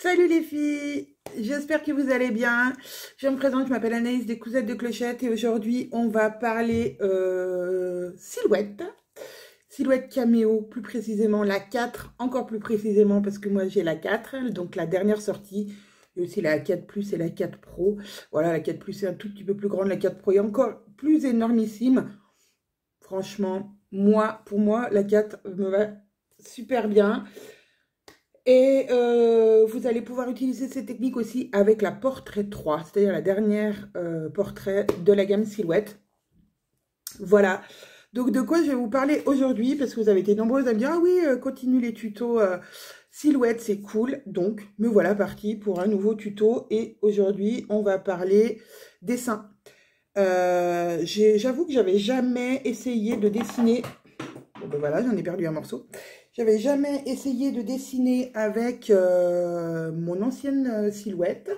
Salut les filles, j'espère que vous allez bien. Je me présente, je m'appelle Anaïs des Cousettes de Clochette et aujourd'hui on va parler silhouette. Silhouette caméo, plus précisément la 4, encore plus précisément parce que moi j'ai la 4, donc la dernière sortie. Il y a aussi la 4 Plus et la 4 Pro. Voilà, la 4 Plus est un tout petit peu plus grande, la 4 Pro est encore plus énormissime. Franchement, pour moi, la 4 me va super bien. Et vous allez pouvoir utiliser ces techniques aussi avec la Portrait 3, c'est-à-dire la dernière portrait de la gamme Silhouette. Voilà. Donc de quoi je vais vous parler aujourd'hui, parce que vous avez été nombreuses à me dire « Ah oui, continue les tutos Silhouette, c'est cool ». Donc, me voilà partie pour un nouveau tuto. Et aujourd'hui, on va parler dessin. J'avoue que j'avais jamais essayé de dessiner. Bon ben voilà, j'en ai perdu un morceau. J'avais jamais essayé de dessiner avec mon ancienne Silhouette.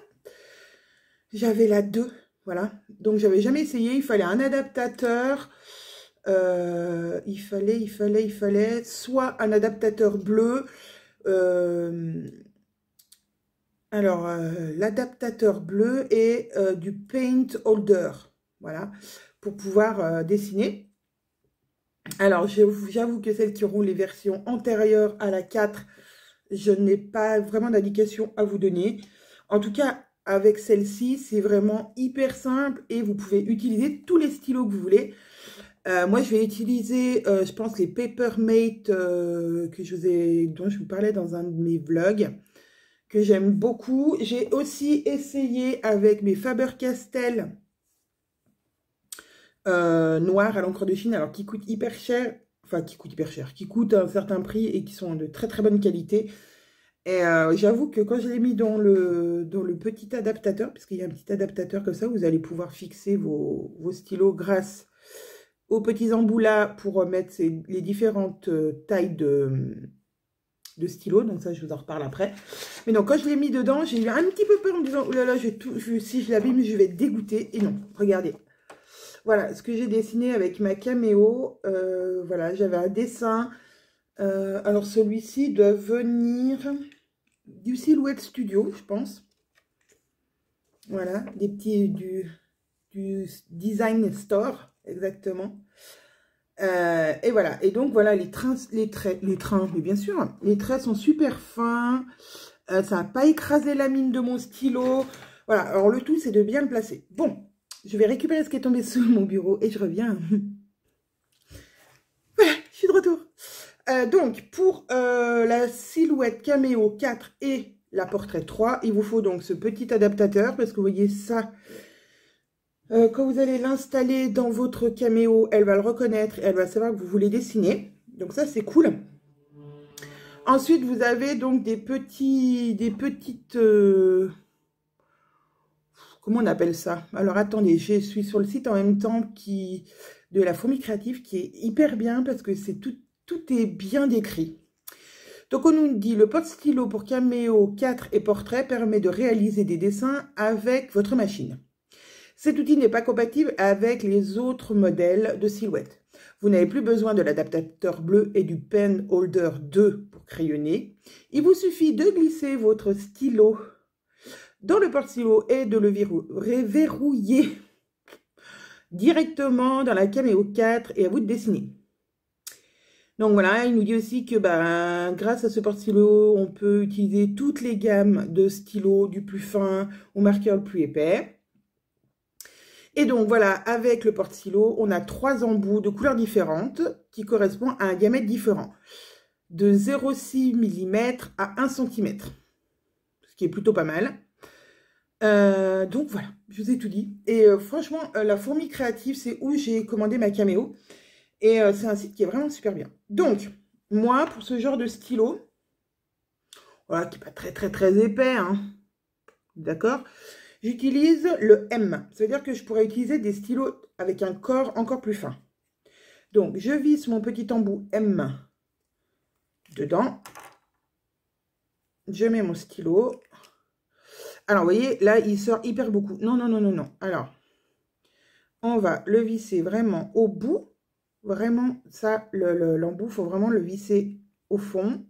J'avais la 2, voilà. Donc j'avais jamais essayé, il fallait un adaptateur. Il fallait soit un adaptateur bleu. L'adaptateur bleu et du paint holder, voilà, pour pouvoir dessiner. Alors, j'avoue que celles qui auront les versions antérieures à la 4, je n'ai pas vraiment d'indication à vous donner. En tout cas, avec celle-ci, c'est vraiment hyper simple et vous pouvez utiliser tous les stylos que vous voulez. Moi, je vais utiliser, je pense, les Papermate dont je vous parlais dans un de mes vlogs, que j'aime beaucoup. J'ai aussi essayé avec mes Faber-Castell noirs à l'encre de Chine, alors qui coûtent hyper cher, enfin qui coûtent un certain prix et qui sont de très très bonne qualité. Et j'avoue que quand je l'ai mis dans le petit adaptateur, parce qu'il y a un petit adaptateur comme ça, vous allez pouvoir fixer vos stylos grâce aux petits embouts là pour mettre les différentes tailles de stylos. Donc ça, je vous en reparle après. Mais donc, quand je l'ai mis dedans, j'ai eu un petit peu peur en me disant, oh là là, si je l'abîme, je vais être dégoûtée. Et non, regardez. Voilà ce que j'ai dessiné avec ma caméo. Voilà, j'avais un dessin. Alors celui-ci doit venir du Silhouette Studio, je pense. Voilà, du Design Store, exactement. Et voilà, et donc voilà, les traits, mais bien sûr, les traits sont super fins. Ça n'a pas écrasé la mine de mon stylo. Voilà, alors le tout, c'est de bien le placer. Bon. Je vais récupérer ce qui est tombé sous mon bureau et je reviens. Voilà, je suis de retour. Donc, pour la Silhouette Caméo 4 et la Portrait 3, il vous faut donc ce petit adaptateur parce que vous voyez ça, quand vous allez l'installer dans votre caméo, elle va le reconnaître et elle va savoir que vous voulez dessiner. Donc ça, c'est cool. Ensuite, vous avez donc des petites... comment on appelle ça? Alors, attendez, je suis sur le site en même temps de la Fourmi Créative qui est hyper bien parce que tout est bien décrit. Donc, on nous dit, le porte-stylo pour Caméo 4 et Portrait permet de réaliser des dessins avec votre machine. Cet outil n'est pas compatible avec les autres modèles de Silhouette. Vous n'avez plus besoin de l'adaptateur bleu et du Pen Holder 2 pour crayonner. Il vous suffit de glisser votre stylo dans le porte-stylo et de le verrouiller directement dans la Caméo 4 et à vous de dessiner. Donc voilà, il nous dit aussi que grâce à ce porte-stylo, on peut utiliser toutes les gammes de stylos, du plus fin au marqueur le plus épais. Et donc voilà, avec le porte-stylo, on a 3 embouts de couleurs différentes qui correspondent à un diamètre différent, de 0,6 mm à 1 cm, ce qui est plutôt pas mal. Donc voilà, je vous ai tout dit. Et franchement, la Fourmi Créative, c'est où j'ai commandé ma caméo. Et c'est un site qui est vraiment super bien. Donc, moi, pour ce genre de stylo, voilà, qui n'est pas très épais, hein, d'accord, j'utilise le M. Ça veut dire que je pourrais utiliser des stylos avec un corps encore plus fin. Donc, je visse mon petit embout M dedans. Je mets mon stylo. Alors, vous voyez, là, il sort hyper beaucoup. Non. Alors, on va le visser vraiment au bout. Vraiment, ça, l'embout, il faut vraiment le visser au fond.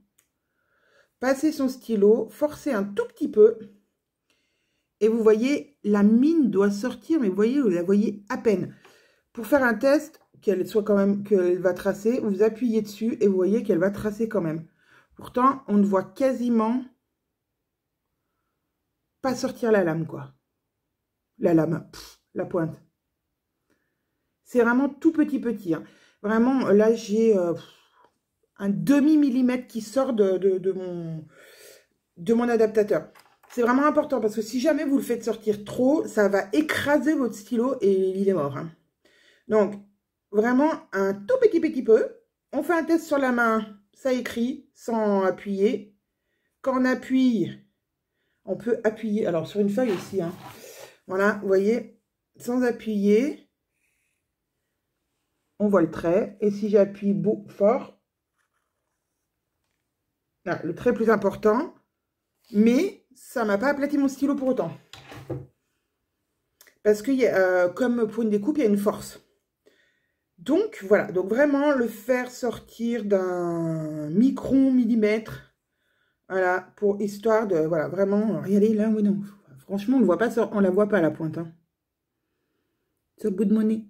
Passez son stylo, forcez un tout petit peu. Et vous voyez, la mine doit sortir, mais vous voyez, vous la voyez à peine. Pour faire un test, qu'elle soit quand même, qu'elle va tracer, vous appuyez dessus et vous voyez qu'elle va tracer quand même. Pourtant, on ne voit quasiment pas sortir la lame, quoi. La lame, la pointe. C'est vraiment tout petit, hein. Vraiment, là, j'ai un demi-millimètre qui sort de mon adaptateur. C'est vraiment important parce que si jamais vous le faites sortir trop, ça va écraser votre stylo et il est mort, hein. Donc, vraiment un tout petit peu. On fait un test sur la main, ça écrit sans appuyer. Quand on appuie, on peut appuyer, alors sur une feuille aussi, hein. Voilà, vous voyez, sans appuyer, on voit le trait. Et si j'appuie fort, là, le trait plus important, mais ça ne m'a pas aplati mon stylo pour autant. Parce que comme pour une découpe, il y a une force. Donc, voilà. Donc, vraiment, le faire sortir d'un micron-millimètre. Voilà, pour histoire de... Voilà, vraiment, regardez là, oui, non. Franchement, on ne voit pas, on la voit pas à la pointe, hein. C'est good money.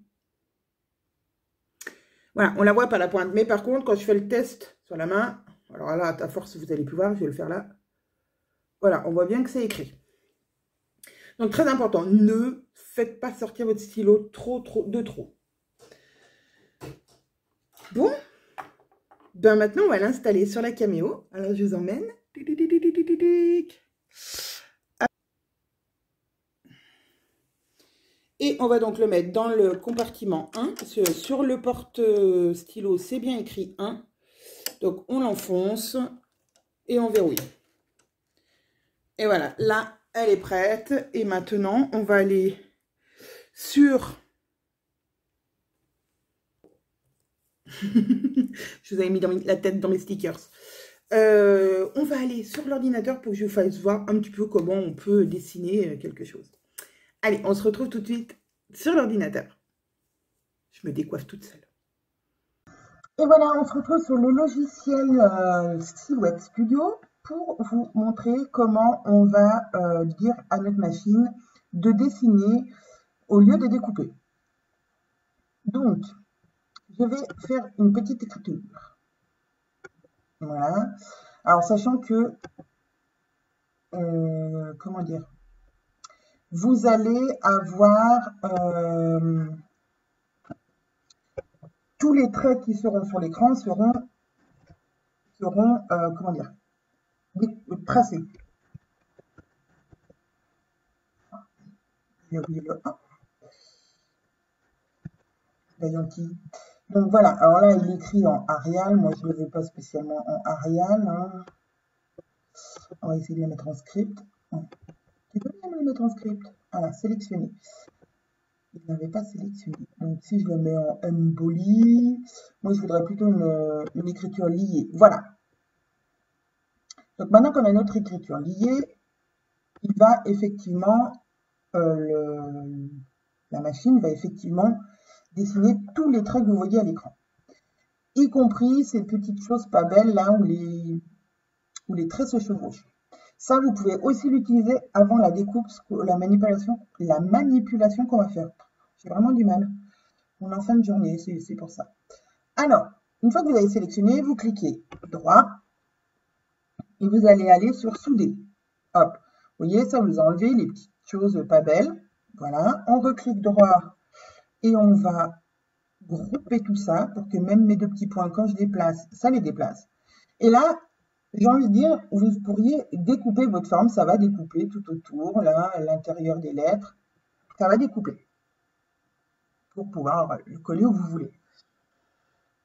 Voilà, on la voit pas à la pointe. Mais par contre, quand je fais le test sur la main, alors là, à force, vous allez plus voir, je vais le faire là. Voilà, on voit bien que c'est écrit. Donc, très important, ne faites pas sortir votre stylo de trop. Bon, ben maintenant, on va l'installer sur la caméo. Alors, je vous emmène. Et on va donc le mettre dans le compartiment 1. Parce que sur le porte-stylo, c'est bien écrit 1. Donc, on l'enfonce et on verrouille. Et voilà, là, elle est prête. Et maintenant, on va aller sur... Je vous avais mis la tête dans mes stickers. On va aller sur l'ordinateur pour que je vous fasse voir un petit peu comment on peut dessiner quelque chose. Allez, on se retrouve tout de suite sur l'ordinateur. Je me décoiffe toute seule. Et voilà, on se retrouve sur le logiciel Silhouette Studio pour vous montrer comment on va dire à notre machine de dessiner au lieu de découper. Donc, je vais faire une petite écriture. Voilà. Alors, sachant que, comment dire, vous allez avoir tous les traits qui seront sur l'écran seront comment dire, tracés. J'ai oublié le 1. Donc voilà, alors là, il écrit en Arial. Moi, je ne le veux pas spécialement en Arial, hein. On va essayer de le mettre en script. Tu peux bien le mettre en script. Voilà, sélectionner. Il n'avait pas sélectionné. Donc, si je le mets en Emboli, moi, je voudrais plutôt une écriture liée. Voilà. Donc, maintenant qu'on a notre écriture liée, il va effectivement, la machine va effectivement dessiner tous les traits que vous voyez à l'écran, y compris ces petites choses pas belles là où les traits se chevauchent. Ça, vous pouvez aussi l'utiliser avant la découpe, la manipulation qu'on va faire. J'ai vraiment du mal. On est en fin de journée, c'est pour ça. Alors, une fois que vous avez sélectionné, vous cliquez droit et vous allez aller sur souder. Hop, vous voyez, ça vous enlevez les petites choses pas belles. Voilà, on reclique droit et on va grouper tout ça pour que même mes deux petits points, quand je déplace, ça les déplace. Et là, j'ai envie de dire, vous pourriez découper votre forme, ça va découper tout autour, là, à l'intérieur des lettres, ça va découper pour pouvoir le coller où vous voulez.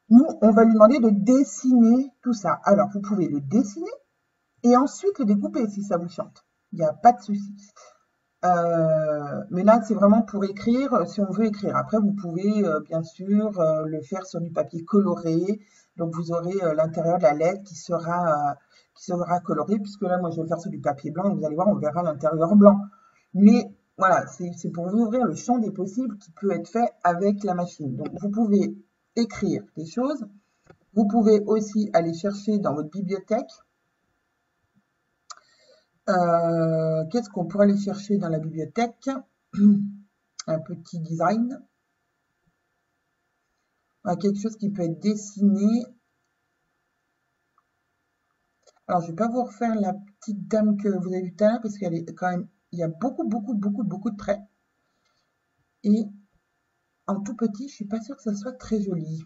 Nous, on va lui demander de dessiner tout ça. Alors, vous pouvez le dessiner et ensuite le découper si ça vous chante. Il n'y a pas de souci. Mais là, c'est vraiment pour écrire, si on veut écrire. Après, vous pouvez bien sûr le faire sur du papier coloré. Donc, vous aurez l'intérieur de la lettre qui sera coloré, puisque là, moi, je vais le faire sur du papier blanc. Et vous allez voir, on verra l'intérieur blanc. Mais voilà, c'est pour vous ouvrir le champ des possibles qui peut être fait avec la machine. Donc, vous pouvez écrire des choses. Vous pouvez aussi aller chercher dans votre bibliothèque Qu'est-ce qu'on pourrait aller chercher dans la bibliothèque? Un petit design. Quelque chose qui peut être dessiné. Alors, je ne vais pas vous refaire la petite dame que vous avez vue tout à l'heure parce qu'elle est quand même. Il y a beaucoup, beaucoup, beaucoup, beaucoup de traits. Et en tout petit, je ne suis pas sûre que ça soit très joli.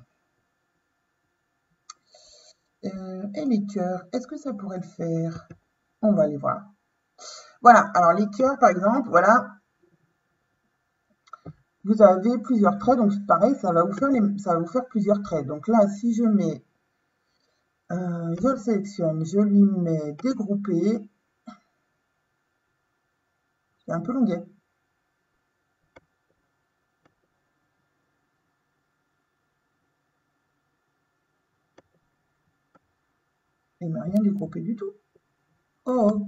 Et les cœurs, est-ce que ça pourrait le faire? On va aller voir. Voilà, alors les cœurs, par exemple, voilà. Vous avez plusieurs traits, donc c'est pareil, ça va vous faire plusieurs traits. Donc là, si je mets, je le sélectionne, je lui mets dégroupé, c'est un peu longuet. Il m'a rien dégroupé du tout. Oh,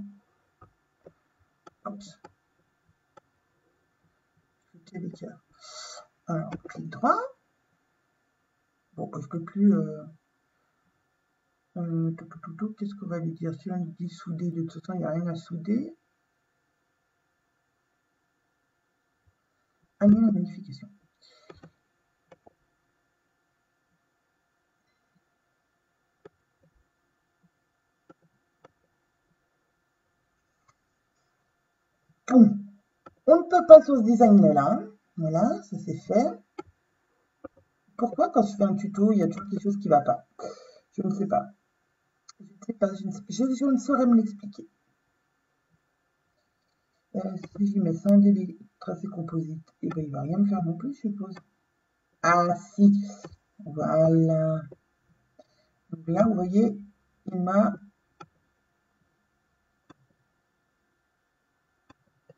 hop, les cœurs. Alors, clic droit. Bon, je peux plus. Qu'est-ce qu'on va lui dire? Si on lui dit souder, de toute façon, il n'y a rien à souder. Annuler la modification. Bon, on ne peut pas sur ce design-là. Voilà, ça c'est fait. Pourquoi quand je fais un tuto, il y a toujours quelque chose qui ne va pas? Je ne sais pas. Je ne sais pas, je ne saurais me l'expliquer. Si je mets scinder tracé composite, et ben il va rien me faire non plus, je suppose. Ah si, voilà. Donc là, vous voyez, il m'a.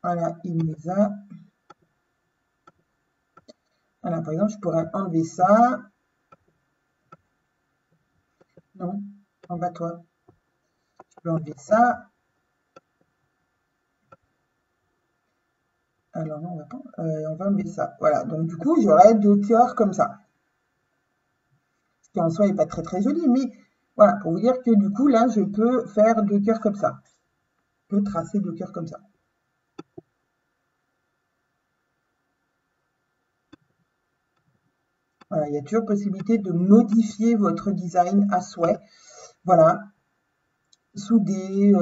Voilà, il me les a. Voilà, par exemple, je pourrais enlever ça. Non, en bas toi. Je peux enlever ça. Alors non, on va pas. On va enlever ça. Voilà, donc du coup, j'aurai deux cœurs comme ça. Ce qui en soi n'est pas très très joli, mais voilà, pour vous dire que du coup, là, je peux faire deux cœurs comme ça. Je peux tracer deux cœurs comme ça. Voilà, il y a toujours possibilité de modifier votre design à souhait. Voilà, souder,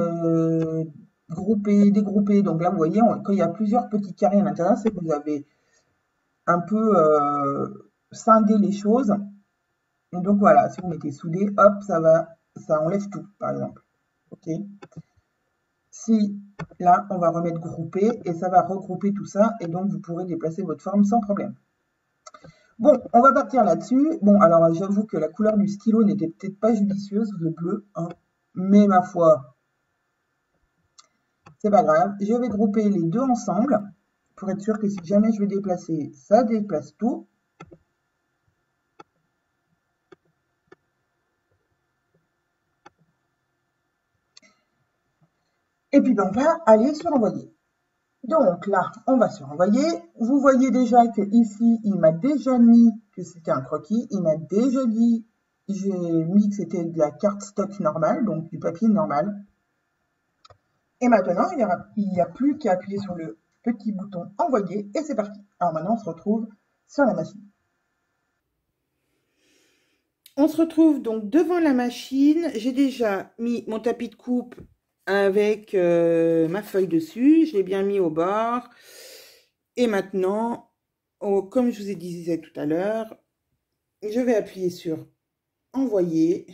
grouper, dégrouper. Donc là, vous voyez, quand il y a plusieurs petits carrés à l'intérieur, c'est que vous avez un peu scindé les choses. Et donc voilà, si vous mettez souder, hop, ça enlève tout, par exemple. Ok. Si là, on va remettre grouper et ça va regrouper tout ça et donc vous pourrez déplacer votre forme sans problème. Bon, on va partir là-dessus. Bon, alors j'avoue que la couleur du stylo n'était peut-être pas judicieuse, le bleu, hein, mais ma foi, c'est pas grave. Je vais grouper les deux ensemble pour être sûr que si jamais je vais déplacer, ça déplace tout. Et puis on va aller sur envoyer. Donc là, on va sur envoyer. Vous voyez déjà que ici, il m'a déjà mis que c'était un croquis. Il m'a déjà dit, j'ai mis que c'était de la carte stock normale, donc du papier normal. Et maintenant, il n'y a plus qu'à appuyer sur le petit bouton envoyer et c'est parti. Alors maintenant, on se retrouve sur la machine. On se retrouve donc devant la machine. J'ai déjà mis mon tapis de coupe avec ma feuille dessus. Je l'ai bien mis au bord. Et maintenant, comme je vous ai dit tout à l'heure, je vais appuyer sur envoyer.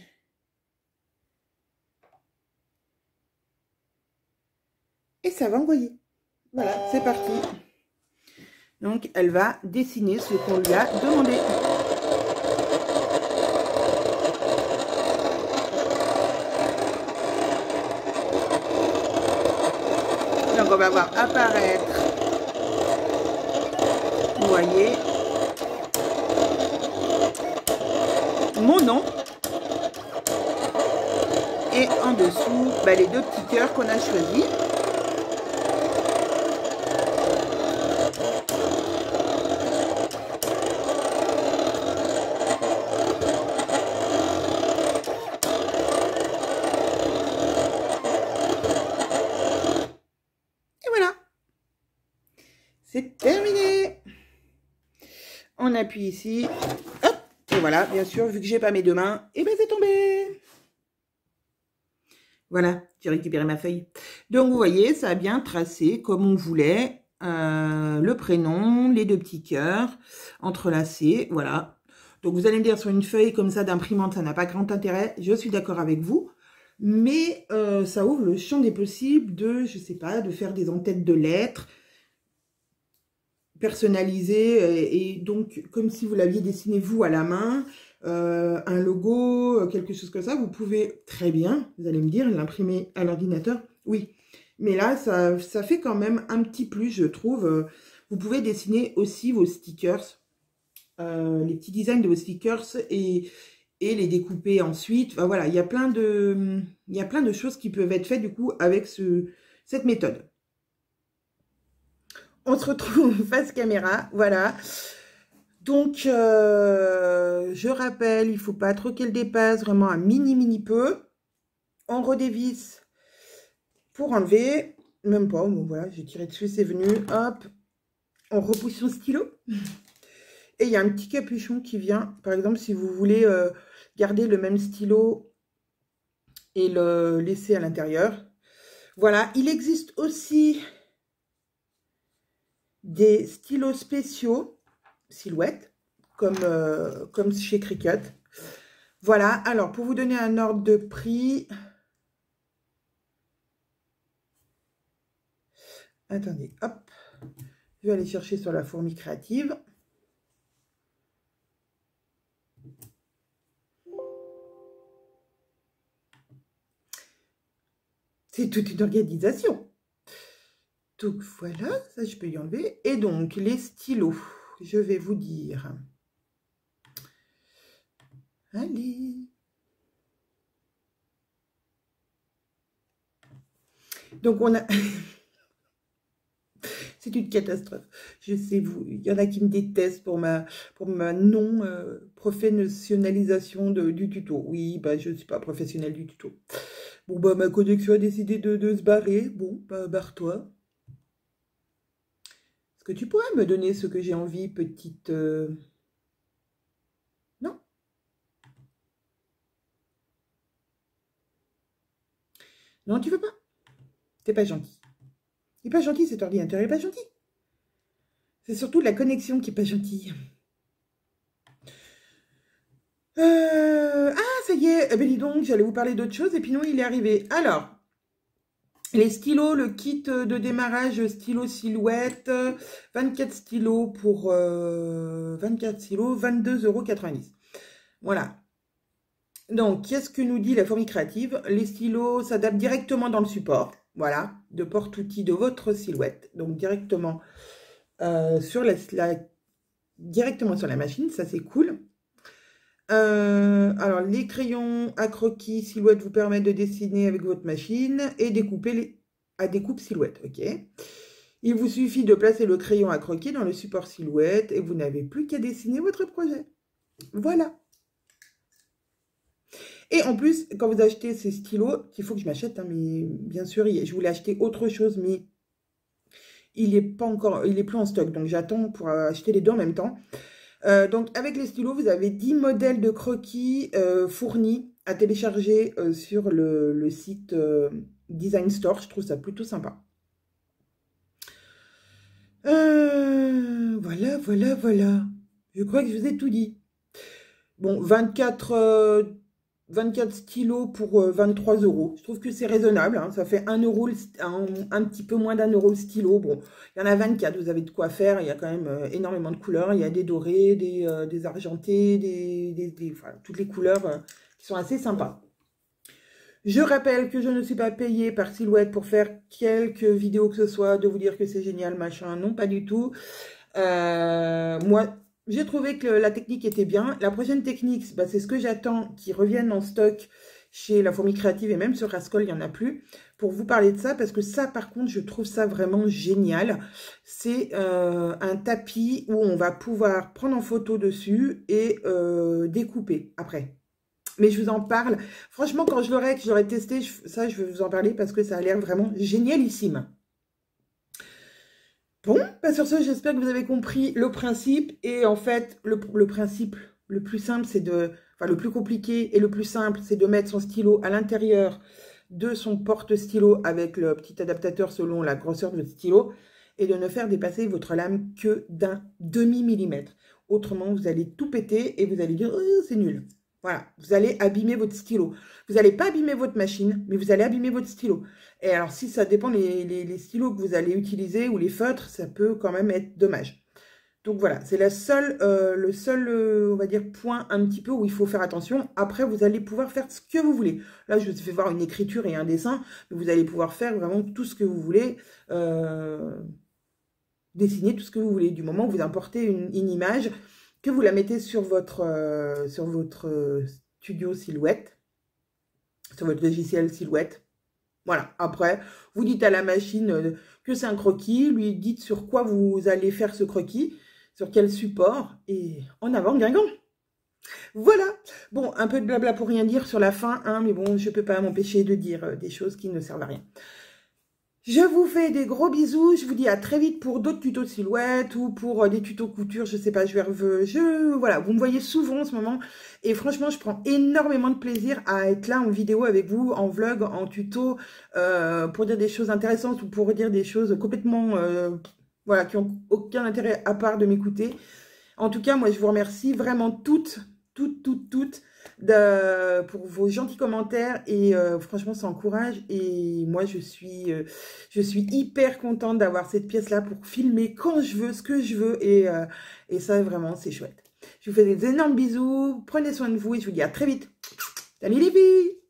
Et ça va envoyer. Voilà, c'est parti. Donc, elle va dessiner ce qu'on lui a demandé. Donc, on va voir apparaître, vous voyez, mon nom. Et en dessous, les deux petits cœurs qu'on a choisis. c'est terminé. On appuie ici. Hop. Et voilà, bien sûr, vu que j'ai pas mes deux mains, et ben c'est tombé. Voilà, j'ai récupéré ma feuille. Donc, vous voyez, ça a bien tracé comme on voulait. Le prénom, les deux petits cœurs entrelacés, voilà. Donc, vous allez me dire, sur une feuille comme ça d'imprimante, ça n'a pas grand intérêt. Je suis d'accord avec vous. Mais ça ouvre le champ des possibles de, je sais pas, de faire des entêtes de lettres personnalisées. Et donc, comme si vous l'aviez dessiné vous à la main, un logo, quelque chose comme ça, vous pouvez très bien, vous allez me dire, l'imprimer à l'ordinateur. Oui, mais là, ça fait quand même un petit plus, je trouve. Vous pouvez dessiner aussi vos stickers, les petits designs de vos stickers et les découper ensuite. Enfin, voilà, il y a plein de choses qui peuvent être faites du coup avec cette méthode. On se retrouve face caméra, voilà. Donc, je rappelle, il ne faut pas trop qu'elle dépasse, vraiment un mini peu. On redévisse pour enlever, même pas, bon voilà, j'ai tiré dessus, c'est venu, hop. On repousse son stylo. Et il y a un petit capuchon qui vient, par exemple, si vous voulez garder le même stylo et le laisser à l'intérieur. Voilà, il existe aussi des stylos spéciaux, silhouette, comme chez Cricut. Voilà, alors pour vous donner un ordre de prix, attendez, hop, je vais aller chercher sur la fourmi créative. C'est toute une organisation. Donc voilà, ça je peux y enlever. Et donc les stylos, je vais vous dire. Allez. Donc on a... C'est une catastrophe. Je sais, il y en a qui me détestent pour ma non-professionnalisation du tuto. Oui, bah, je ne suis pas professionnelle du tuto. Bon, bah, ma connexion a décidé de se barrer. Bon, bah, barre-toi. Est-ce que tu pourrais me donner ce que j'ai envie, petite... Non? Non, tu veux pas? T'es pas gentil. Il n'est pas gentil, cet ordinateur, il n'est pas gentil. C'est surtout la connexion qui n'est pas gentille. Ah, ça y est, eh ben dis donc, j'allais vous parler d'autre chose, et puis non, il est arrivé. Alors, les stylos, le kit de démarrage stylo silhouette, 24 stylos pour 24 stylos, 22,90 €. Voilà. Donc, qu'est-ce que nous dit la fourmi créative? Les stylos s'adaptent directement dans le support, voilà, de porte-outils de votre silhouette. Donc, directement directement sur la machine, ça c'est cool. Alors, les crayons à croquis silhouette vous permettent de dessiner avec votre machine et découper à découpe silhouette, ok. Il vous suffit de placer le crayon à croquis dans le support silhouette et vous n'avez plus qu'à dessiner votre projet. Voilà. Et en plus, quand vous achetez ces stylos, qu'il faut que je m'achète, hein, mais bien sûr, je voulais acheter autre chose, mais il n'est pas encore, il est plus en stock, donc j'attends pour acheter les deux en même temps. Donc, avec les stylos, vous avez 10 modèles de croquis fournis à télécharger sur le site Design Store. Je trouve ça plutôt sympa. Voilà. Je crois que je vous ai tout dit. Bon, 24 stylos pour 23 €. Je trouve que c'est raisonnable. Hein. Ça fait 1 €, un petit peu moins d'1 € le stylo. Bon, il y en a 24, vous avez de quoi faire. Il y a quand même énormément de couleurs. Il y a des dorés, des argentés, enfin, toutes les couleurs qui sont assez sympas. Je rappelle que je ne suis pas payée par Silhouette pour faire quelques vidéos que ce soit, de vous dire que c'est génial, machin. Non, pas du tout. Moi... J'ai trouvé que la technique était bien. La prochaine technique, bah, c'est ce que j'attends qu'ils reviennent en stock chez La Fourmi Créative et même sur Rascol, il n'y en a plus. Pour vous parler de ça, parce que ça, par contre, je trouve ça vraiment génial. C'est un tapis où on va pouvoir prendre en photo dessus et découper après. Mais je vous en parle. Franchement, quand je l'aurai testé, ça, je vais vous en parler parce que ça a l'air vraiment génialissime. Bon, bah sur ce, j'espère que vous avez compris le principe. Et en fait, le principe le plus simple, c'est de... Enfin, le plus compliqué et le plus simple, c'est de mettre son stylo à l'intérieur de son porte-stylo avec le petit adaptateur selon la grosseur de votre stylo et de ne faire dépasser votre lame que d'un demi-millimètre. Autrement, vous allez tout péter et vous allez dire oh, c'est nul. Voilà, vous allez abîmer votre stylo. Vous n'allez pas abîmer votre machine, mais vous allez abîmer votre stylo. Et alors, si ça dépend les stylos que vous allez utiliser ou les feutres, ça peut quand même être dommage. Donc voilà, c'est le seul, on va dire, point un petit peu où il faut faire attention. Après, vous allez pouvoir faire ce que vous voulez. Là, je vous ai fait voir une écriture et un dessin, mais vous allez pouvoir faire vraiment tout ce que vous voulez, dessiner tout ce que vous voulez. Du moment où vous importez une image, que vous la mettez sur votre studio Silhouette, sur votre logiciel Silhouette. Voilà, après, vous dites à la machine que c'est un croquis, lui dites sur quoi vous allez faire ce croquis, sur quel support, et en avant, Guingamp. Voilà, bon, un peu de blabla pour rien dire sur la fin, hein, mais bon, je ne peux pas m'empêcher de dire des choses qui ne servent à rien. Je vous fais des gros bisous, je vous dis à très vite pour d'autres tutos de silhouette ou pour des tutos couture, je sais pas, voilà, vous me voyez souvent en ce moment et franchement, je prends énormément de plaisir à être là en vidéo avec vous, en vlog, en tuto, pour dire des choses intéressantes ou pour dire des choses complètement, voilà, qui ont aucun intérêt à part de m'écouter. En tout cas, moi, je vous remercie vraiment toutes pour vos gentils commentaires et franchement, ça encourage. Et moi, je suis hyper contente d'avoir cette pièce-là pour filmer quand je veux, ce que je veux. Et ça, vraiment, c'est chouette. Je vous fais des énormes bisous. Prenez soin de vous et je vous dis à très vite. Salut les filles!